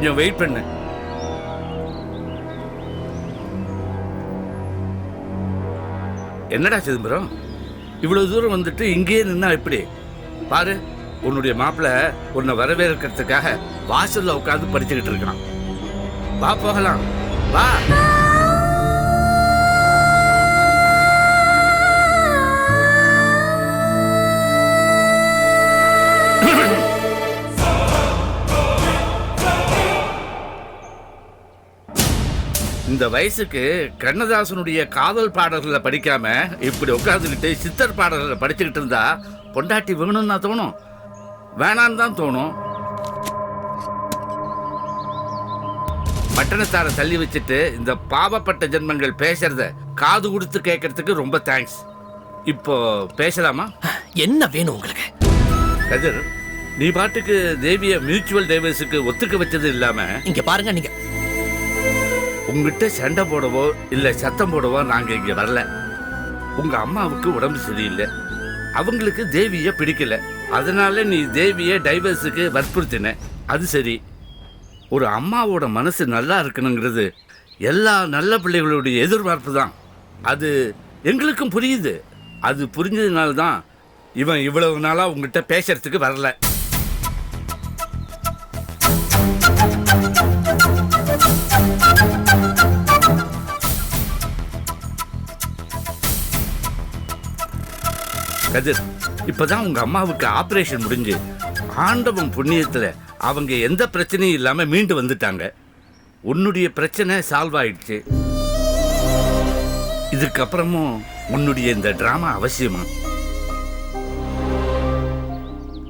கொஞ்சம் வெயிட் பண்ணு. என்னடா சிதம்பரம், இவ்வளவு தூரம் வந்துட்டு இங்கேயே நின்னா எப்படி? பாரு, உன்னுடைய மாப்பிள்ள உன்னை வரவேற்கிறதுக்காக வாசல்ல உட்காந்து படிச்சுக்கிட்டு இருக்கான். வா போகலாம், வா. இந்த வயசுக்கு கண்ணதாசனுடைய காதல் பாடல்களை படிக்காம இப்படி உட்காந்துக்கிட்டு சித்தர் பாடல்களை படிச்சுக்கிட்டு இருந்தா பொண்டாட்டி வேணும்னு தான் தோணும், வேணான்னு தான் தோணும். பட்டணத்தார தள்ளி வச்சுட்டு இந்த பாவப்பட்ட ஜென்மங்கள் பேசுறத காது கொடுத்து கேட்கறதுக்கு ரொம்ப தேங்க்ஸ். இப்போ பேசலாமா? என்ன வேணும் உங்களுக்கு? கதிர், நீ பாட்டுக்கு தேவிய மியூச்சுவல் டைவர்ஸுக்கு ஒத்துக்க வச்சது இல்லாம இங்க பாருங்க, நீங்க உங்ககிட்ட சண்டை போடவோ இல்ல சத்தம் போடவோ நாங்க இங்க வரல. உங்க அம்மாவுக்கு உடம்பு சரியில்லை, அவங்களுக்கு தேவிய பிடிக்கல, அதனால நீ தேவிய டைவர்ஸுக்கு வற்புறுத்தின. அது சரி, ஒரு அம்மாவோட மனசு நல்லா இருக்கணுங்கிறது எல்லா நல்ல பிள்ளைகளுடைய எதிர்பார்ப்பு தான். அது எங்களுக்கும் புரியுது. அது புரிஞ்சதுனால தான் இவன் இவ்வளவு நாளா உங்ககிட்ட பேசுறதுக்கு வரல. கதிர், இப்பதான் உங்க அம்மாவுக்கு ஆபரேஷன் முடிஞ்சு ஆண்டவன் புண்ணியத்துல அவங்க எந்த பிரச்சனையும் இல்லாம மீண்டு வந்துட்டாங்க. உன்னுடைய பிரச்சனை சால்வ் ஆயிடுச்சு. இதுக்கப்புறமும் உன்னுடைய இந்த டிராமா அவசியமா?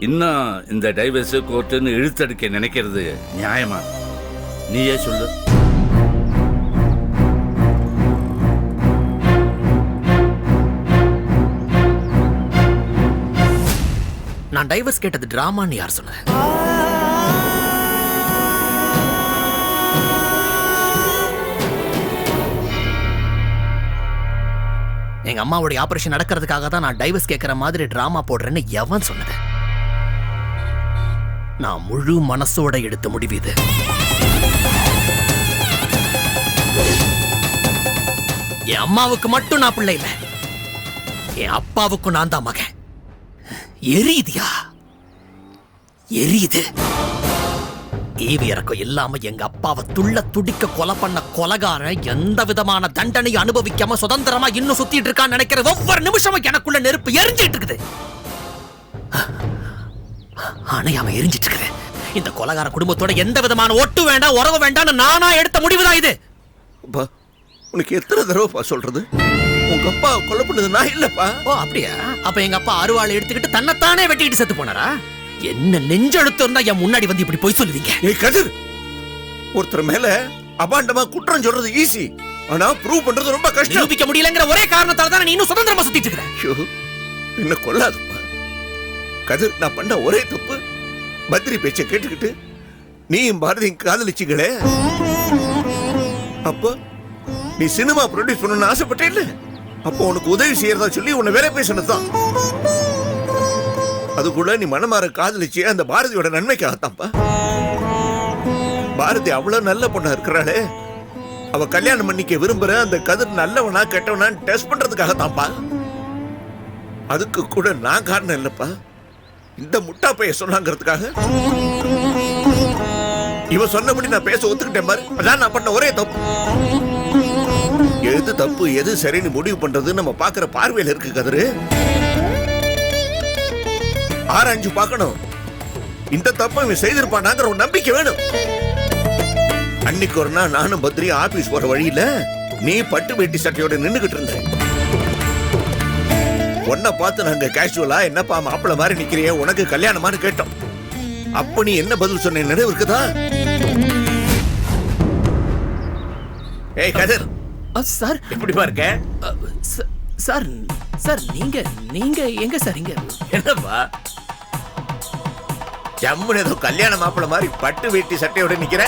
இன்னும் இந்த டைவர்ஸ் கோர்ட்டுன்னு இழுத்தடிக்க நினைக்கிறது நியாயமா? நீயே சொல்லு. நான் டைவர்ஸ் கேட்டது டிராமான்னு யார் சொன்னது? எங்க அம்மாவுடைய ஆபரேஷன் நடக்கிறதுக்காக தான் நான் டைவர்ஸ் கேட்கிற மாதிரி டிராமா போடுறேன்னு எவன் சொன்னது? நான் முழு மனசோட எடுத்த முடிவு இது. என் அம்மாவுக்கு மட்டும் நான் பிள்ளை இல்லை, என் அப்பாவுக்கும் நான் தான் மகன். எரியுதியா? எரியுது. ஈவி இறக்கம் இல்லாம எங்க அப்பாவை துள்ள துடிக்க கொலை பண்ண கொலைகாரன் எந்த விதமான தண்டனை அனுபவிக்காம சுதந்திரமா இன்னும் சுத்திட்டு இருக்கான்னு நினைக்கிற ஒவ்வொரு நிமிஷமும் எனக்குள்ள நெருப்பு எரிஞ்சிட்டு இருக்குது. ஆனா அவன் எரிஞ்சிட்டு இருக்குது. இந்த கொலைகார குடும்பத்தோட எந்த விதமான ஒட்டு வேண்டாம், உறவு வேண்டாம்னு நானா எடுத்த முடிவுதான் இது. உனக்கு எத்தனை தடவைப்பா சொல்றது? உங்க அப்பா கொலை பண்ணது நான் இல்லப்பா. ஓ அப்படியா? அப்ப எங்க அப்பா அருவாளை எடுத்துக்கிட்டு தன்னைத்தானே வெட்டிக்கிட்டு செத்து போனாரா? என்ன நெஞ்செழுத்து இருந்தா என் முன்னாடி வந்து இப்படி போய் சொல்லுவீங்க? ஏய் கதிர், ஒருத்தர் மேல அபாண்டமா குற்றம் சொல்றது ஈஸி, ஆனா ப்ரூவ் பண்றது ரொம்ப கஷ்டம். நிரூபிக்க முடியலங்கிற ஒரே காரணத்தால தான் நீ இன்னும் சுதந்திரமா சுத்திட்டு இருக்க. என்ன கொல்லாதப்பா கதிர். நான் பண்ண ஒரே தப்பு, பத்ரி பேச்ச கேட்டுக்கிட்டு நீயும் பாரதியும் காதலிச்சிங்களே. அப்போ நீ சினிமா ப்ரொடியூஸ் பண்ணணும்னு ஆசைப்பட்டே இல்ல? அப்போ உனக்கு உதவி செய்யறதா சொல்லி உன்னை வேலை பேசினதுதான். அது கூட நீ மனமாற காதலிச்சு அந்த பாரதியோட நன்மைக்காகத்தான்ப்பா. பாரதி அவ்வளவு நல்ல பொண்ணா இருக்கிறாளே, அவ கல்யாணம் பண்ணிக்க விரும்புற அந்த கதிர் நல்லவனா கெட்டவனா டெஸ்ட் பண்றதுக்காகத்தான்ப்பா. அதுக்கு கூட நான் காரணம் இல்லப்பா, இந்த முட்டா பைய சொன்னாங்கிறதுக்காக. இவ சொன்னபடி நான் பேச ஒத்துக்கிட்டேன் பாரு, அதான் நான் பண்ண ஒரே தப்பு. எது தப்பு எது சரின்னு முடிவு பண்றது நம்ம பாக்குற பார்வையில இருக்கு கதிரு. ஆராய்ஞ்சு பார்க்கணும். இந்த தப்ப இவன் செய்திருப்பானாங்கிற ஒரு நம்பிக்கை வேணும். அன்னைக்கு ஒரு நாள் நானும் பத்ரி ஆபீஸ் போற வழியில நீ பட்டு வேட்டி சட்டையோட நின்னுகிட்டு இருந்த. உன்னை பார்த்து நாங்க கேஷுவலா என்னப்பா மாப்பிள்ள மாதிரி நிக்கிறிய, உனக்கு கல்யாணமானு கேட்டோம். அப்ப நீ என்ன பதில் சொன்ன நினைவு இருக்குதா? ஏய் கதிர் சார், எப்படி பாருக்க? சார் சார் நீங்க நீங்க எங்க சார்? இங்க என்னப்பா ஜம்முன்னு ஏதோ கல்யாண மாப்பிள்ள மாதிரி பட்டு வேட்டி சட்டையோட நிக்கிற?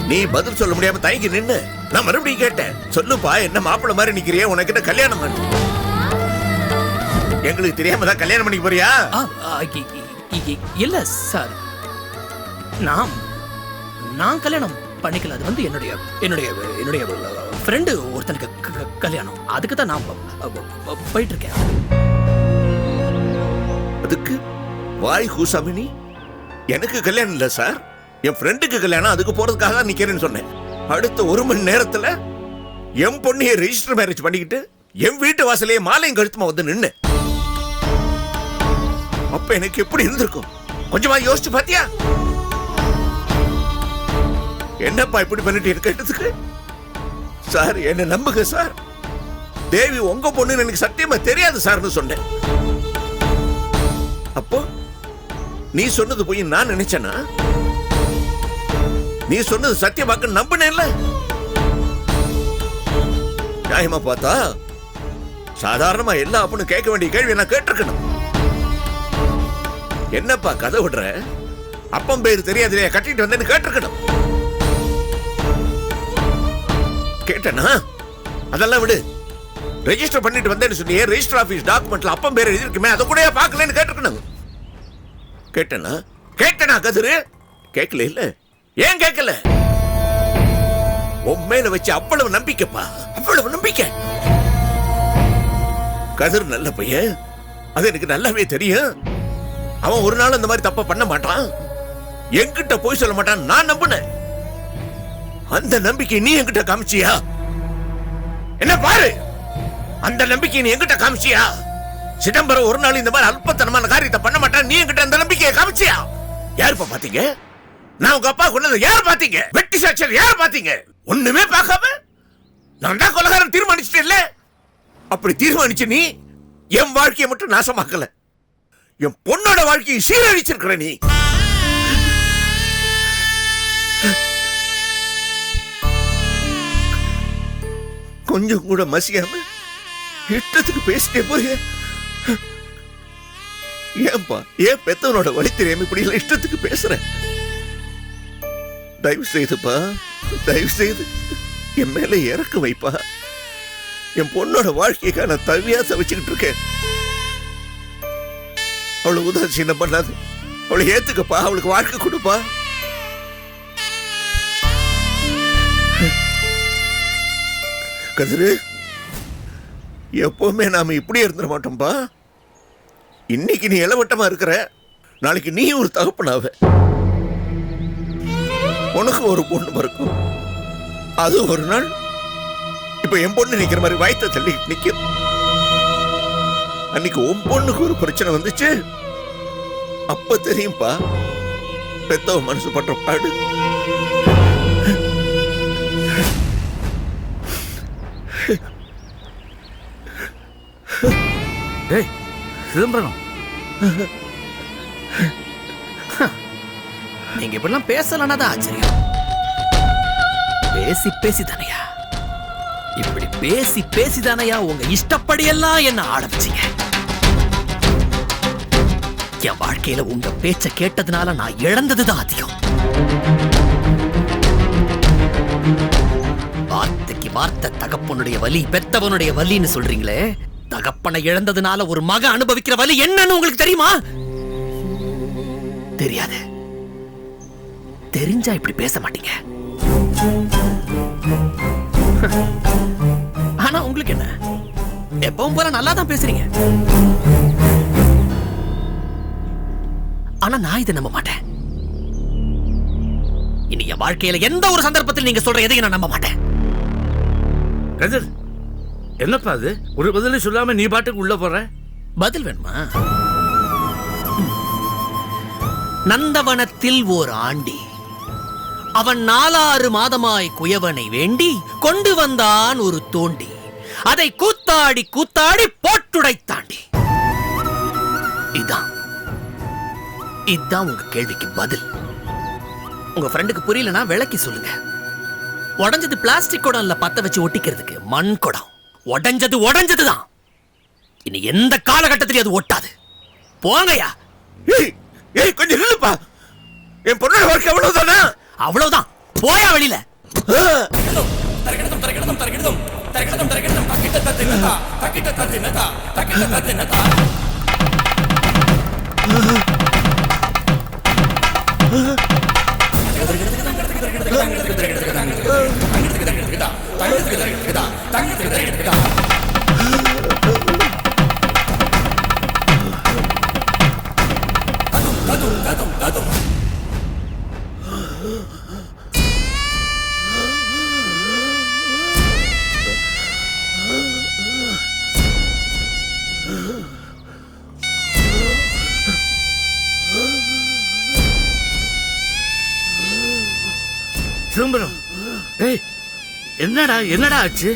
நீ பதில் சொல்ல முடியாம தயங்கி நின்னு நான் மறுபடியும் கேட்டேன், சொல்லுப்பா என்ன மாப்பிள்ள மாதிரி நிக்கிறிய, உனக்கு என்ன கல்யாணம்? எங்களுக்கு தெரியாம தான் கல்யாணம் பண்ணிக்க போறியா? இல்ல சார், நான் கல்யாணம் பண்ணிக்கல. அது வந்து என்னுடைய என்னுடைய என்னுடைய ஃப்ரெண்டு ஒருத்தனுக்கு கல்யாணம். அதுக்கு தான் நான் போயிட்டு இருக்கேன். அதுக்கு வாய் கூசாமினி, எனக்கு கல்யாணம் இல்ல சார், என் ஃப்ரெண்டுக்கு கல்யாணம். அதுக்கு போறதுக்காக தான் நிக்கிறேன்னு சொன்னேன். அடுத்த 1 மணி நேரத்துல என் பொண்ணைய ரெஜிஸ்டர் மேரேஜ் பண்ணிக்கிட்டு என் வீட்டு வாசலையே மாலையும் கழுத்துமா வந்து நின்னு. அப்ப எனக்கு எப்படி இருந்திருக்கும் கொஞ்சமா யோசிச்சு பாத்தியா? என்னப்பா இப்படி பண்ணிட்டு இருக்கதுக்கு? சார் என்ன நம்புங்க சார், தேவி உங்க பொண்ணுன்னு எனக்கு சத்தியமா தெரியாது சார்னு சொன்னேன். அப்போ நீ சொன்னது போய் நான் நினைச்சேனா? நீ சொன்னது சத்தியமாக்க நம்பினேன்ல. நியாயமா பார்த்தா சாதாரணமா எல்லா அப்பனும் கேட்க வேண்டிய கேள்வி நான் கேட்டிருக்கணும். என்னப்பா கதை விடுற? அப்பம் பேரு தெரியாதுலையா கட்டிட்டு வந்தேன்னு கேட்டிருக்கணும். கேட்டனா? அதெல்லாம் விடு. ரெஜிஸ்டர் பண்ணிட்டு வந்தேன்னு சொன்னியே, ரெஜிஸ்டர் ஆபீஸ் டாக்குமெண்ட்ல அப்பம் பேர் எழுதிருக்குமே, அதை கூட பார்க்கலன்னு கேட்டிருக்கணும். கேட்டனா கதிரு? கேட்கல இல்ல. ஏன் கேட்கல? உண்மையில வச்சு அவ்வளவு நம்பிக்கைப்பா, அவ்வளவு நம்பிக்கை. கதிர் நல்ல பையன், அது எனக்கு நல்லாவே தெரியும். அவன் ஒரு நாள் அந்த மாதிரி தப்ப பண்ண மாட்டான், என்கிட்ட போய் சொல்ல மாட்டான் நான் நம்பினேன். அந்த நம்பிக்கை நீ என்கிட்ட காமிச்சியா? என்ன பாரு, அந்த நம்பிக்கை நீ என்கிட்ட காமிச்சியா? சிதம்பரம் ஒரு நாள் இந்த மாதிரி அல்பத்தனமான காரியத்தை பண்ண மாட்டான், நீ என்கிட்ட அந்த நம்பிக்கையை காமிச்சியா? யாருப்பா பாத்தீங்க? நான் உங்க அப்பா கொண்டது யார் பாத்தீங்க? வெட்டி சாட்சியர் யார் பாத்தீங்க? ஒண்ணுமே பார்க்காம நான் தான் கொலைகாரன் தீர்மானிச்சுட்டேன் இல்ல? அப்படி தீர்மானிச்சு நீ என் வாழ்க்கையை மட்டும் நாசமாக்கல, என் பொண்ணோட வாழ்க்கையை சீரழிச்சிருக்கிற. நீ கொஞ்சம் கூட மசியாம இஷ்டத்துக்கு பேசிட்டே போறிய. ஏன்பா, ஏன் பெத்தவனோட வழி தெரியாம இப்படி எல்லாம் இஷ்டத்துக்கு பேசுற? தயவு செய்துப்பா, தயவு செய்து என் மேல இறக்க வைப்பா. என் பொண்ணோட வாழ்க்கைக்காக நான் தவியா தவிச்சுக்கிட்டு இருக்கேன். அவளை உதாசீனம் பண்ணாது, அவளை ஏத்துக்கப்பா, அவளுக்கு வாழ்க்கை கொடுப்பா. கதிரு, எப்பவுமே நாம இப்படி இருந்துட மாட்டோம்பா. இன்னைக்கு நீ இளவட்டமா இருக்கிற, நாளைக்கு நீ ஒரு தகப்பனாவ. உனக்கு ஒரு பொண்ணு பிறக்கும், அது ஒரு நாள் இப்ப என் பொண்ணு நிக்கிற மாதிரி வயிற்ற தள்ளி நிக்கும். அன்னைக்கு உன் பொண்ணுக்கு ஒரு பிரச்சனை வந்துச்சு, அப்ப தெரியும்பா பெத்தவ மனசு பண்ற பாடு. டேய் சிதம்பரம், நீங்க இப்படிலாம் பேசலன்னா தான் ஆச்சரியம். பேசி பேசி தானையா, இப்படி பேசி பேசி தானையா உங்க இஷ்டப்படி எல்லாம் என்ன ஆரம்பிச்சீங்க. என் வாழ்க்கையில உங்க பேச்ச கேட்டதுனால நான் இழந்ததுதான் அதிகம். வார்த்தைக்கு வார்த்தை தகப்பனுடைய வலி, பெத்தவனுடைய வலின்னு சொல்றீங்களே, தகப்பனை இழந்ததுனால ஒரு மக அனுபவிக்கிற வலி என்னன்னு உங்களுக்கு தெரியுமா? தெரியாது. தெரிஞ்சா இப்படி பேச மாட்டீங்க. ஆனா உங்களுக்கு என்ன, எப்பவும் போல நல்லா தான் பேசுறீங்க. ஆனா நான் இதை நம்ப மாட்டேன். இனி என் வாழ்க்கையில எந்த ஒரு சந்தர்ப்பத்தில் நீங்க சொல்ற எதையும் நான் நம்ப மாட்டேன். கதிர், என்னப்பா அது? ஒரு பதில சொல்லாம நீ பாட்டுக்கு உள்ள போற. பதில் வேணுமா? நந்தவனத்தில் ஓர் ஆண்டி, அவன் 4-6 மாதமாய் குயவனை வேண்டி கொண்டு வந்தான் ஒரு தோண்டி, அதை கூத்தாடி கூத்தாடி போட்டுடைத்தாண்டி. இதான் உங்க கேள்விக்கு பதில். உங்க ஃப்ரெண்டுக்கு புரியலனா விளக்கி சொல்லுங்க. உடைஞ்சது பிளாஸ்டிக் குடம் இல்ல, பத்த வச்சு ஒட்டிக்கிறதுக்கு மண் குடம். உடைஞ்சதுதான். இனி எந்த காலகட்டத்திலும் அது ஒட்டாது. போங்கயா. ஏய் கொஞ்சம் நில்லுப்பா, என் பொண்ணோட வாழ்க்கை அவ்வளவுதானா? அவ்வளவுதான், போயா வெளியில. சிதம்பரம், ஏய், என்னடா என்னடா ஆச்சு?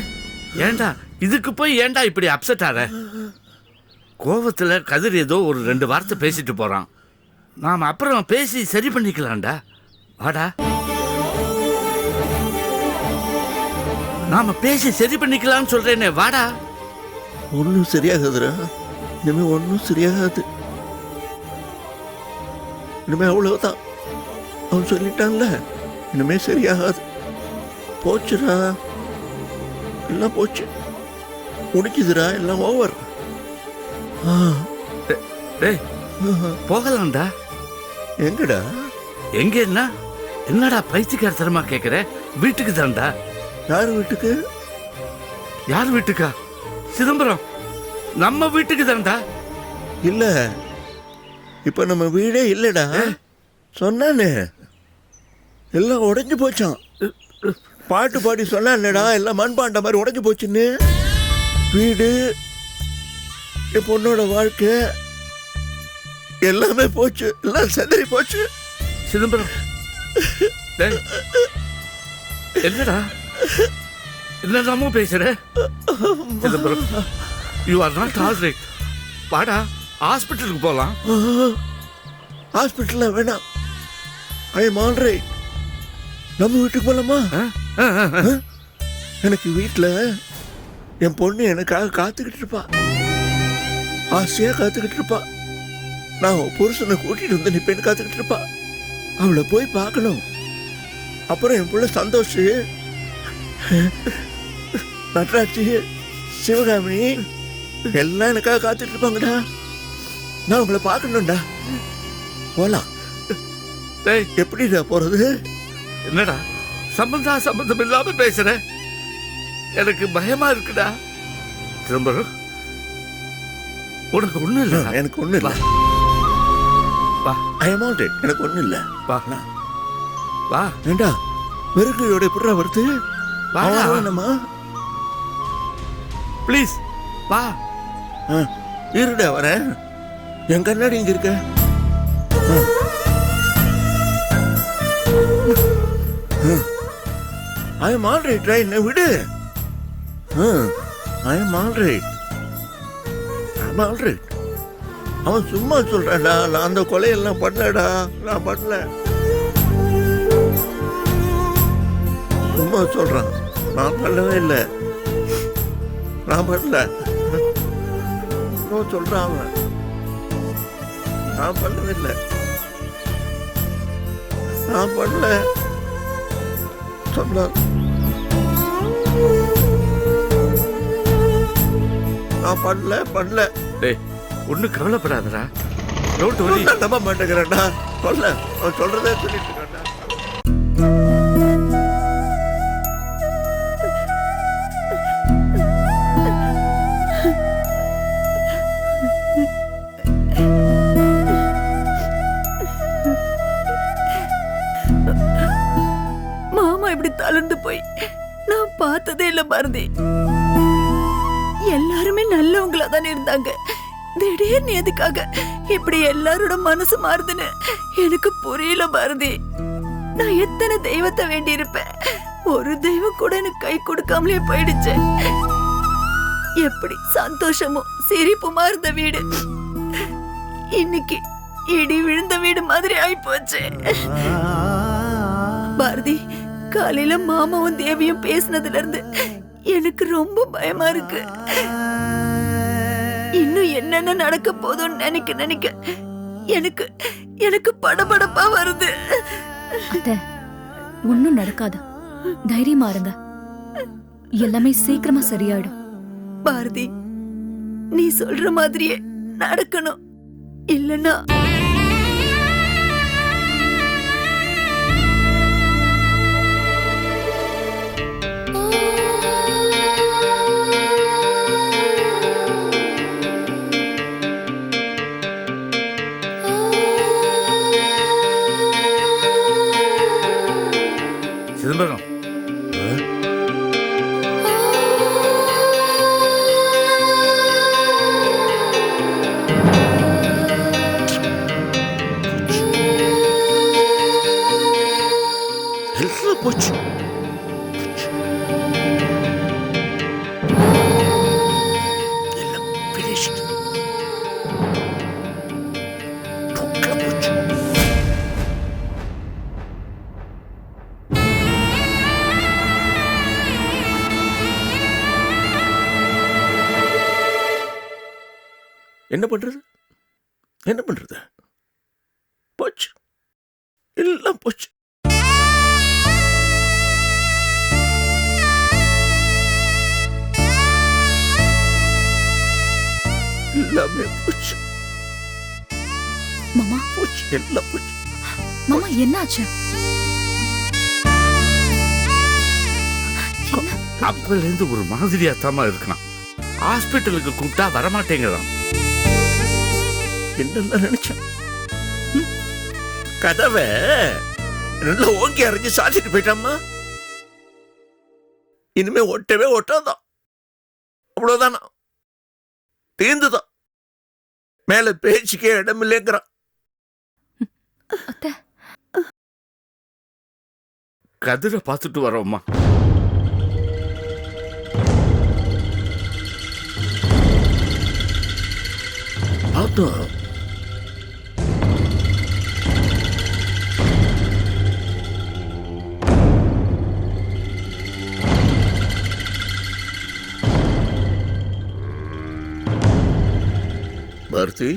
ஏண்டா இதுக்கு போய் ஏண்டா இப்படி அப்செட் ஆற? கோவத்துல கதிர் ஏதோ ஒரு 2 வார்த்தை பேசிட்டு போறான். நாம அப்புறம் பேசி சரி பண்ணிக்கலாம்டா. வாடா, நாம பேசி சரி பண்ணிக்கலாம்னு சொல்றேனே, வாடா. ஒன்றும் சரியாகாதுடா. இனிமே ஒன்றும் சரியாகாது. இனிமே அவ்வளவுதான். அவன் சொல்லிட்டான்ல, இனிமே சரியாகாது. போச்சுடா, எல்லாம் போச்சு, முடிக்குதுடா, எல்லாம் ஓவர். டேய், போகலாம்டா. எங்கடா? எங்க என்ன? என்னடா பைத்தியக்காரத்தனமா கேக்குற? வீட்டுக்கு தான்டா. யார் வீட்டுக்கு? யார் வீட்டுக்கா? சிதம்பரம், நம்ம வீட்டுக்கு தான்டா. இல்ல, இப்ப நம்ம வீடே இல்லடா. சொன்னானே, எல்லாம் உடைஞ்சு போச்சான். பாட்டு பாடி சொன்னானேடா, எல்லாம் மண்பாண்ட மாதிரி உடைஞ்சு போச்சுன்னு. வீடு, என் பொண்ணோட வாழ்க்கை எல்லாமே போச்சு, எல்லாம் செதறி போச்சு. சிதம்பரம், டேய், என்னடா என்னடாமோ பேசுற? Chidambaram, you are not all right. வாடா, ஹாஸ்பிட்டலுக்கு போலாம். ஹாஸ்பிட்டல்ல வேணாம், ஐ எம் ஆல் ரைட். நம்ம வீட்டுக்கு போலாமா? எனக்கு வீட்டில் என் பொண்ணு எனக்காக காத்துக்கிட்டு இருப்பா, ஆசையா காத்துக்கிட்டு இருப்பா. நான் புருஷனை கூட்டிட்டு வந்து நிப்பேன்னு காத்துக்கிட்டு இருப்பா. அவளை போய் பார்க்கணும். அப்புறம் என் பிள்ளை சந்தோஷ், நட்ராட்சி, சிவகாமி எல்லாம் எனக்காக காத்துட்டு இருப்பாங்கடா. நான் உங்களை பார்க்கணும்டா. போலாம். டேய், எப்படிடா போறது? என்னடா சம்பந்தம் இல்லாம பேசுற? எனக்கு பயமா இருக்குடா. சிதம்பரம், உனக்கு ஒண்ணும் இல்ல? எனக்கு ஒண்ணும் இல்ல. வா, ஐ எம் ஆல் ரைட். எனக்கு ஒண்ணும் இல்ல. வா வா. ஏண்டா வெறுங்கையோட எப்படிடா வருது? வாடா. என்னம்மா? ப்ளீஸ் வா. இருடா, வரேன். என் கண்ணாடி இங்க இருக்க. I am all right. என்னை விடு. I am all right. All right. அவன் சும்மா சொல்றான்டா, நான் அந்த கொலையெல்லாம் பண்ணலடா, நான் பண்ணல. சும்மா சொல்றான், நான் பண்ணவே இல்லை, நான் பண்ணல. சொல்றான் அவன், நான் பண்ணவே இல்லை, நான் பண்ணல சொன்னான். நான் பண்ணல. டேய், ஒன்னும் கவலைப்படாதடா. Don't worry. நம்ப மாட்டேங்கிறேன்டா. சொல்ல, அவன் சொல்றதே சொல்லிட்டு இருக்கான்டா. மாமா இப்படி தளர்ந்து போய் நான் பார்த்ததே இல்ல பாரதி. எல்லாருமே நல்லவங்களா தானே இருந்தாங்க. திடீர்னு எதுக்காக இப்படி எல்லாரோட மனசு மாறுதுன்னு எனக்கு புரியல பாரதி. நான் எத்தனை தெய்வத்தை வேண்டி இருப்பேன், ஒரு தெய்வம் கூட எனக்கு கை கொடுக்காமலே போயிடுச்சு. எப்படி சந்தோஷமும் சிரிப்புமா இருந்த வீடு இன்னைக்கு இடி விழுந்த வீடு மாதிரி ஆயிப்போச்சு பாரதி. காலையில மாமாவும் தேவியும் பேசினதுல இருந்து எனக்கு ரொம்ப பயமா இருக்கு. இன்னும் என்னென்ன நடக்க போதும்னு நினைக்க எனக்கு எனக்கு படபடப்பா வருது. அத்தை, ஒண்ணும் நடக்காது, தைரியமா இருங்க, எல்லாமே சீக்கிரமா சரியாயிடும். பாரதி, நீ சொல்ற மாதிரியே நடக்கணும், இல்லனா சிதம்பரம், எல்லாம் போச்சு. எல்லாம் finished. தூக்கல போச்சு. என்ன பண்றது? என்ன பண்றது? போச்சு, எல்லாம் போச்சு. எல்லாமே போச்சு, மாமா போச்சு, எல்லாம் போச்சு. மாமா என்னாச்சு? அப்பல இருந்து ஒரு மாதிரியா தாமா இருக்கான். ஹாஸ்பிட்டலுக்கு கூப்பிட்டா வரமாட்டேங்கிறான். என்னெல்லாம் நினைச்சேன். கதவை நல்லா ஓங்கி அரைஞ்சு சாத்திட்டு போயிட்டாமா. இனிமே ஒட்டவே ஒட்டாதான், அவ்வளவுதானா, தீர்ந்துதான். மேல பேச்சுக்கே இடம் இல்லைங்கிறான். அத்தை, கதிரை பார்த்துட்டு வரோம்மா. பார்த்தோம். பாரதி,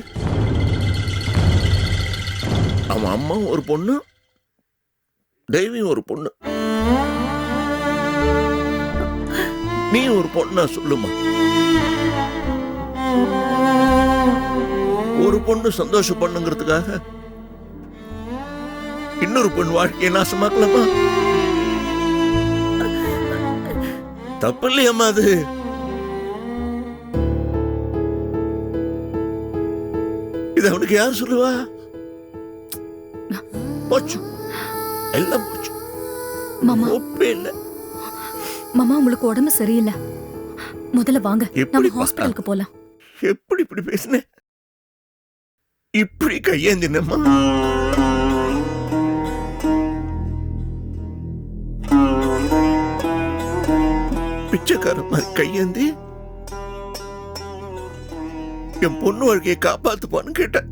அவன் அம்மா ஒரு பொண்ணு, தெய்வம் ஒரு பொண்ணு. நீ ஒரு பொண்ணா சொல்லுமா? ஒரு பொண்ணு சந்தோஷம் பண்ணுங்கிறதுக்காக இன்னொரு பொண்ணு வாழ்க்கையை நாசமாக்கலாமா? தப்பு இல்லையம்மா அது. இது அவனுக்கு யார் சொல்லுவா? போச்சு, எல்லாம் போச்சு. மாமா ஒப்பே இல்லை. மாமா உங்களுக்கு உடம்பு சரியில்லை, முதல்ல வாங்க எப்படி நம்ம ஹாஸ்பிட்டலுக்கு போலாம். எப்படி இப்படி பேசினேன்? இப்படி கையேந்தினம்மா. பிச்சைக்கார மாதிரி கையேந்தி என் பொண்ணு வாழ்க்கையை காப்பாத்துப்பான்னு கேட்டேன்.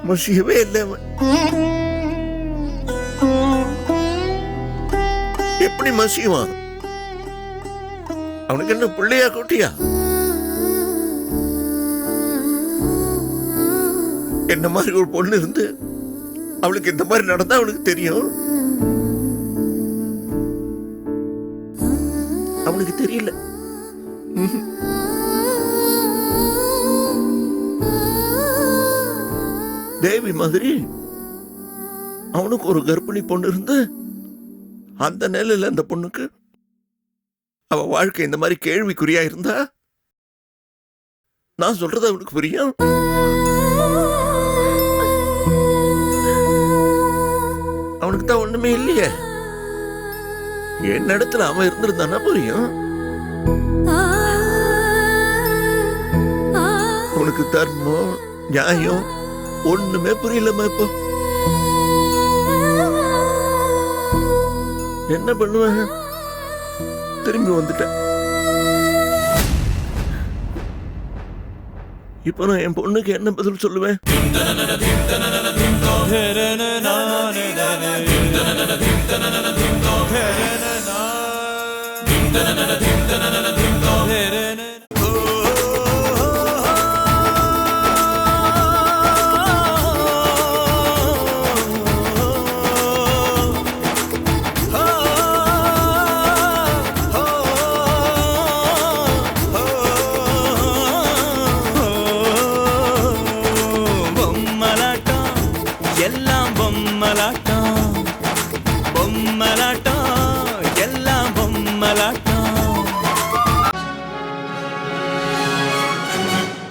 மசியவே இல்லை அவன். எப்படி மசியுவான்? அவனுக்கு என்ன பிள்ளையா குட்டியா? என்ன மாதிரி ஒரு பொண்ணு இருந்து அவளுக்கு இந்த மாதிரி நடந்தா அவனுக்கு தெரியும். அவனுக்கு தெரியல. தேவி மாதிரி அவனுக்கு ஒரு கர்ப்பிணி பொண்ணு இருந்து அந்த நிலையில அந்த பொண்ணுக்கு அவ வாழ்க்கை இந்த மாதிரி கேள்விக்குறியா இருந்தா நான் சொல்றது அவனுக்கு புரியும். அவனுக்கு தான் ஒண்ணுமே இல்லையே. என் இடத்துல அவன் இருந்திருந்தானா புரியும். உனக்கு தர்மம் நியாயம் ஒண்ணுமே புரியலமா. இப்போ என்ன பண்ணுவேன்? திரும்பி வந்துட்டேன். இப்ப நான் என் பொண்ணுக்கு என்ன பதில் சொல்லுவேன்? எல்லாம் பொம்மலாட்டம் பொம்மலாட்டம்.